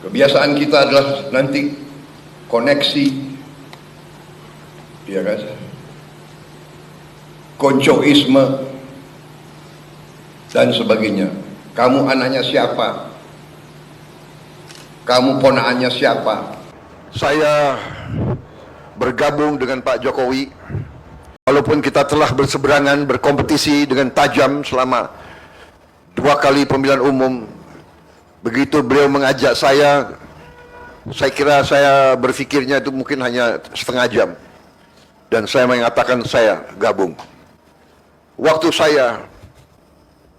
Kebiasaan kita adalah nanti koneksi, ya kan, koncoisme dan sebagainya. Kamu anaknya siapa? Kamu ponakannya siapa? Saya bergabung dengan Pak Jokowi, walaupun kita telah berseberangan, berkompetisi dengan tajam selama 2 kali pemilihan umum. Begitu beliau mengajak saya kira saya berpikirnya itu mungkin hanya setengah jam. Dan saya mengatakan saya gabung. Waktu saya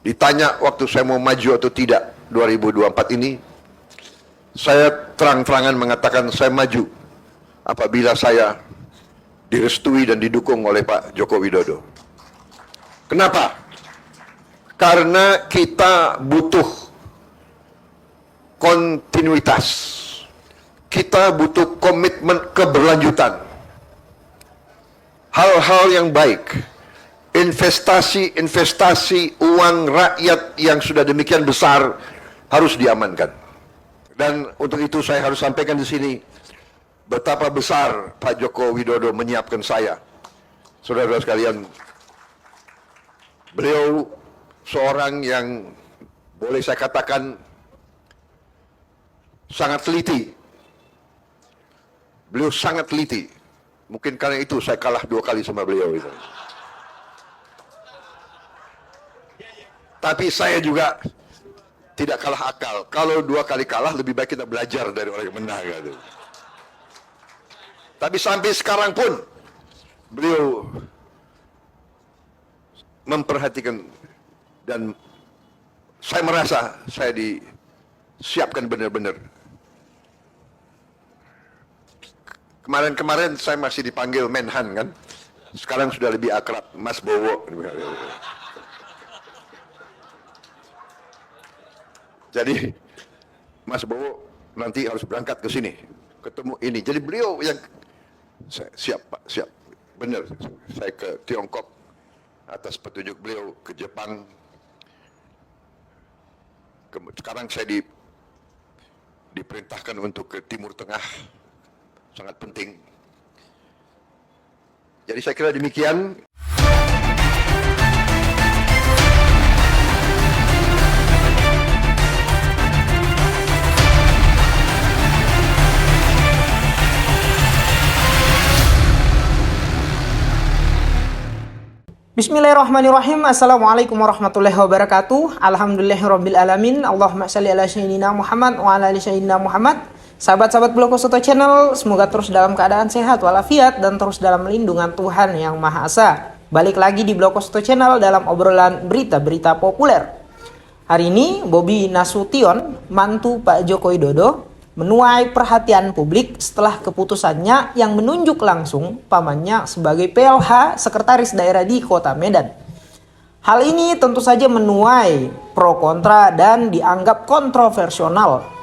ditanya waktu saya mau maju atau tidak 2024 ini, saya terang-terangan mengatakan saya maju apabila saya direstui dan didukung oleh Pak Joko Widodo. Kenapa? Karena kita butuh kontinuitas. Kita butuh komitmen keberlanjutan. Hal-hal yang baik, investasi uang rakyat yang sudah demikian besar harus diamankan. Dan untuk itu saya harus sampaikan di sini betapa besar Pak Joko Widodo menyiapkan saya. Saudara-saudara sekalian, beliau seorang yang boleh saya katakan sangat teliti. Beliau sangat teliti. Mungkin karena itu saya kalah 2 kali sama beliau itu. Tapi saya juga tidak kalah akal. Kalau 2 kali kalah, lebih baik kita belajar dari orang yang menang. Gitu. Tapi sampai sekarang pun beliau memperhatikan, dan saya merasa saya disiapkan benar-benar. Kemarin saya masih dipanggil Menhan kan, sekarang sudah lebih akrab Mas Bowo. Jadi Mas Bowo nanti harus berangkat ke sini, ketemu ini. Jadi beliau yang siap Pak, siap. Benar, saya ke Tiongkok atas petunjuk beliau, ke Jepang. Sekarang saya diperintahkan untuk ke Timur Tengah, sangat penting. Jadi saya kira demikian. Bismillahirrahmanirrahim. Assalamualaikum warahmatullahi wabarakatuh. Alhamdulillahirrabbilalamin. Allahumma salli ala sayyidina Muhammad wa ala ali sayyidina Muhammad. Sahabat-sahabat Bloko Soto Channel, semoga terus dalam keadaan sehat walafiat dan terus dalam lindungan Tuhan Yang Maha Esa. Balik lagi di Bloko Soto Channel dalam obrolan berita-berita populer. Hari ini Bobi Nasution, mantu Pak Joko Widodo, menuai perhatian publik setelah keputusannya yang menunjuk langsung pamannya sebagai PLH Sekretaris Daerah di Kota Medan. Hal ini tentu saja menuai pro kontra dan dianggap kontroversial,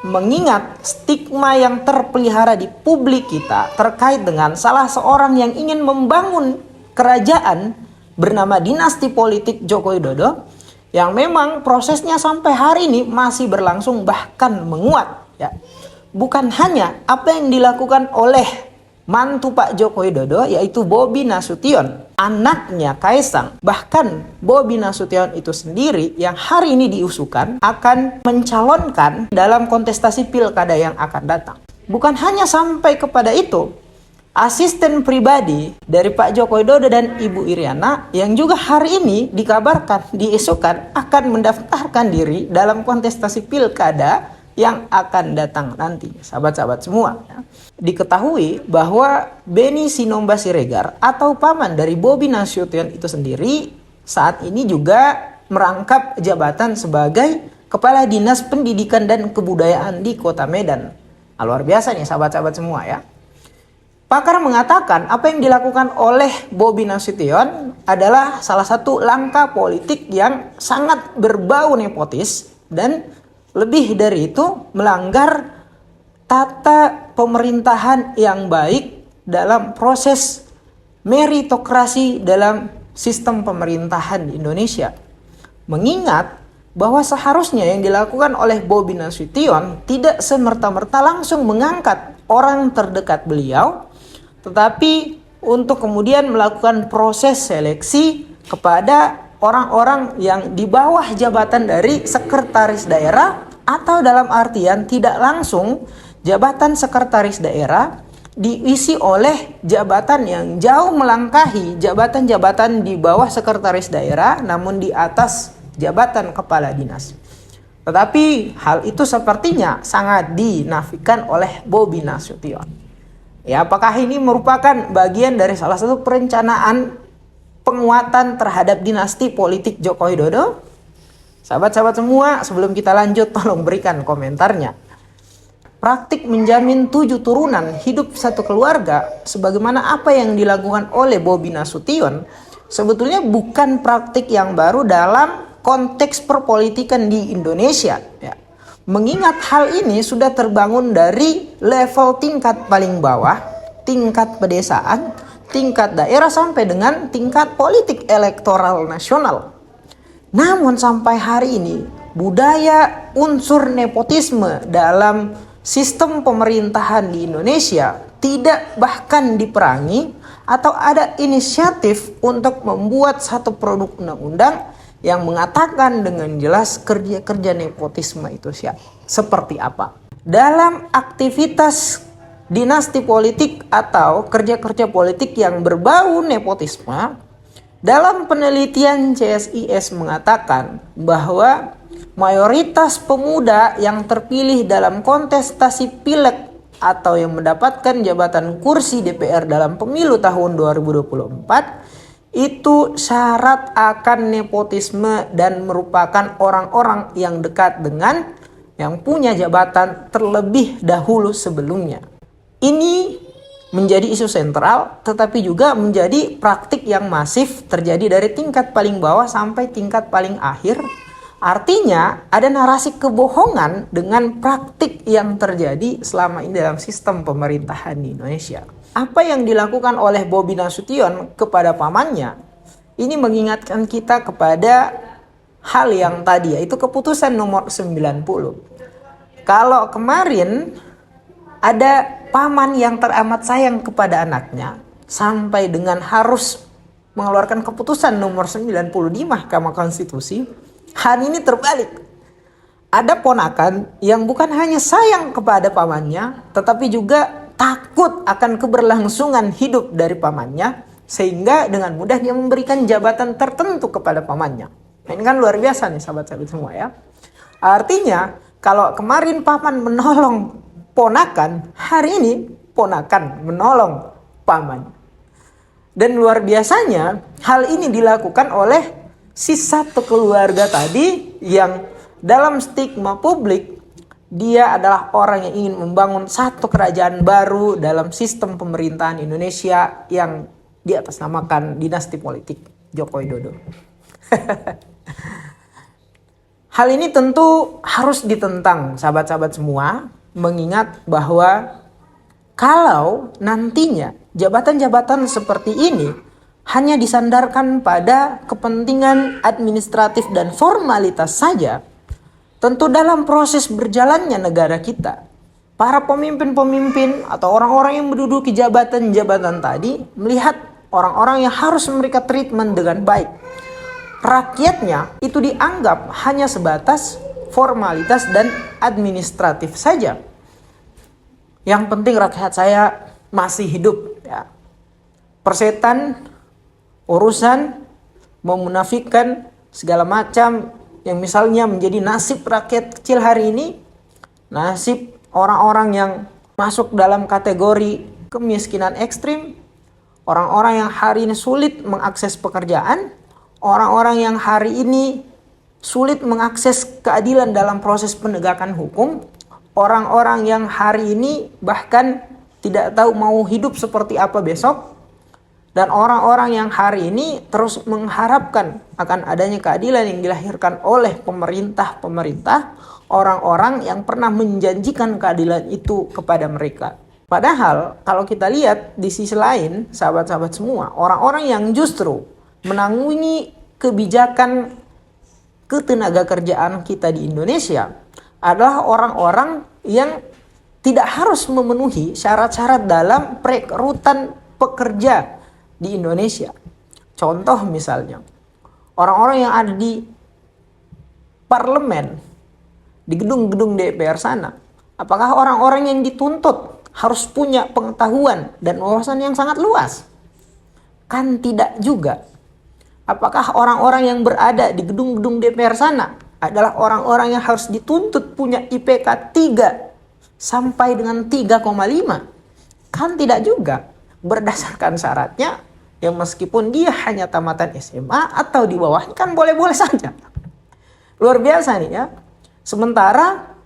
mengingat stigma yang terpelihara di publik kita terkait dengan salah seorang yang ingin membangun kerajaan bernama dinasti politik Joko Widodo, yang memang prosesnya sampai hari ini masih berlangsung bahkan menguat. Ya. Bukan hanya apa yang dilakukan oleh mantu Pak Joko Widodo, yaitu Bobi Nasution, anaknya Kaisang. Bahkan Bobi Nasution itu sendiri yang hari ini diusukan akan mencalonkan dalam kontestasi pilkada yang akan datang. Bukan hanya sampai kepada itu, asisten pribadi dari Pak Joko Widodo dan Ibu Iriana yang juga hari ini dikabarkan, diisukan akan mendaftarkan diri dalam kontestasi pilkada yang akan datang nanti, sahabat-sahabat semua. Diketahui bahwa Beni Sinomba Siregar atau paman dari Bobi Nasution itu sendiri saat ini juga merangkap jabatan sebagai Kepala Dinas Pendidikan dan Kebudayaan di Kota Medan. Luar biasa nih sahabat-sahabat semua ya. Pakar mengatakan apa yang dilakukan oleh Bobi Nasution adalah salah satu langkah politik yang sangat berbau nepotis dan lebih dari itu melanggar tata pemerintahan yang baik dalam proses meritokrasi dalam sistem pemerintahan di Indonesia. Mengingat bahwa seharusnya yang dilakukan oleh Bobi Nasution tidak semerta-merta langsung mengangkat orang terdekat beliau, tetapi untuk kemudian melakukan proses seleksi kepada orang-orang yang di bawah jabatan dari sekretaris daerah, atau dalam artian tidak langsung jabatan sekretaris daerah diisi oleh jabatan yang jauh melangkahi jabatan-jabatan di bawah sekretaris daerah namun di atas jabatan kepala dinas. Tetapi hal itu sepertinya sangat dinafikan oleh Bobi Nasution. Ya, apakah ini merupakan bagian dari salah satu perencanaan penguatan terhadap dinasti politik Joko Widodo? Sahabat-sahabat semua, sebelum kita lanjut tolong berikan komentarnya. Praktik menjamin 7 turunan hidup satu keluarga sebagaimana apa yang dilakukan oleh Bobi Nasution sebetulnya bukan praktik yang baru dalam konteks perpolitikan di Indonesia, ya. Mengingat hal ini sudah terbangun dari level tingkat paling bawah, tingkat pedesaan, tingkat daerah sampai dengan tingkat politik elektoral nasional. Namun sampai hari ini budaya unsur nepotisme dalam sistem pemerintahan di Indonesia tidak bahkan diperangi atau ada inisiatif untuk membuat satu produk undang-undang yang mengatakan dengan jelas kerja-kerja nepotisme itu seperti apa. Dalam aktivitas dinasti politik atau kerja-kerja politik yang berbau nepotisme, dalam penelitian CSIS mengatakan bahwa mayoritas pemuda yang terpilih dalam kontestasi pileg atau yang mendapatkan jabatan kursi DPR dalam pemilu tahun 2024 itu syarat akan nepotisme dan merupakan orang-orang yang dekat dengan yang punya jabatan terlebih dahulu sebelumnya. Ini menjadi isu sentral tetapi juga menjadi praktik yang masif terjadi dari tingkat paling bawah sampai tingkat paling akhir. Artinya ada narasi kebohongan dengan praktik yang terjadi selama ini dalam sistem pemerintahan di Indonesia. Apa yang dilakukan oleh Bobi Nasution kepada pamannya ini mengingatkan kita kepada hal yang tadi, yaitu keputusan nomor 90. Kalau kemarin ada paman yang teramat sayang kepada anaknya sampai dengan harus mengeluarkan keputusan nomor 90 di Mahkamah Konstitusi, hari ini terbalik. Ada ponakan yang bukan hanya sayang kepada pamannya, tetapi juga takut akan keberlangsungan hidup dari pamannya, sehingga dengan mudah dia memberikan jabatan tertentu kepada pamannya. Nah, ini kan luar biasa nih sahabat-sahabat semua ya. Artinya kalau kemarin paman menolong ponakan, hari ini ponakan menolong paman. Dan luar biasanya hal ini dilakukan oleh si satu keluarga tadi yang dalam stigma publik dia adalah orang yang ingin membangun satu kerajaan baru dalam sistem pemerintahan Indonesia yang diatasnamakan dinasti politik Joko Widodo. Hal ini tentu harus ditentang sahabat-sahabat semua, mengingat bahwa kalau nantinya jabatan-jabatan seperti ini hanya disandarkan pada kepentingan administratif dan formalitas saja, tentu dalam proses berjalannya negara kita, para pemimpin-pemimpin atau orang-orang yang menduduki jabatan-jabatan tadi melihat orang-orang yang harus mereka treatment dengan baik. Rakyatnya itu dianggap hanya sebatas formalitas dan administratif saja. Yang penting rakyat saya masih hidup. Ya. Persetan, urusan, memunafikkan segala macam yang misalnya menjadi nasib rakyat kecil hari ini, nasib orang-orang yang masuk dalam kategori kemiskinan ekstrim, orang-orang yang hari ini sulit mengakses pekerjaan, orang-orang yang hari ini sulit mengakses keadilan dalam proses penegakan hukum, orang-orang yang hari ini bahkan tidak tahu mau hidup seperti apa besok, dan orang-orang yang hari ini terus mengharapkan akan adanya keadilan yang dilahirkan oleh pemerintah-pemerintah, orang-orang yang pernah menjanjikan keadilan itu kepada mereka. Padahal kalau kita lihat di sisi lain, sahabat-sahabat semua, orang-orang yang justru menanggungi kebijakan ketenaga kerjaan kita di Indonesia adalah orang-orang yang tidak harus memenuhi syarat-syarat dalam perekrutan pekerja di Indonesia. Contoh misalnya, orang-orang yang ada di parlemen, di gedung-gedung DPR sana, apakah orang-orang yang dituntut harus punya pengetahuan dan wawasan yang sangat luas? Kan tidak juga. Apakah orang-orang yang berada di gedung-gedung DPR sana adalah orang-orang yang harus dituntut punya IPK 3 sampai dengan 3,5? Kan tidak juga. Berdasarkan syaratnya, yang meskipun dia hanya tamatan SMA atau di bawahnya kan boleh-boleh saja. Luar biasa nih ya. Sementara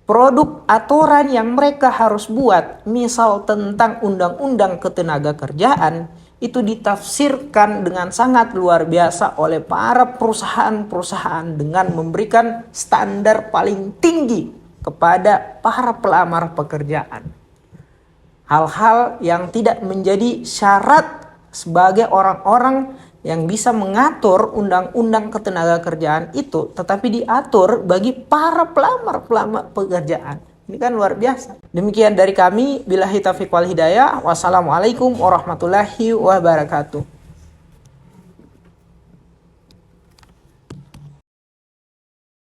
produk aturan yang mereka harus buat, misal tentang undang-undang ketenaga kerjaan, itu ditafsirkan dengan sangat luar biasa oleh para perusahaan-perusahaan dengan memberikan standar paling tinggi kepada para pelamar pekerjaan. Hal-hal yang tidak menjadi syarat sebagai orang-orang yang bisa mengatur undang-undang ketenaga kerjaan itu, tetapi diatur bagi para pelamar pekerjaan. Ini kan luar biasa. Demikian dari kami. Billahi taufiq wal hidayah. Wassalamualaikum warahmatullahi wabarakatuh.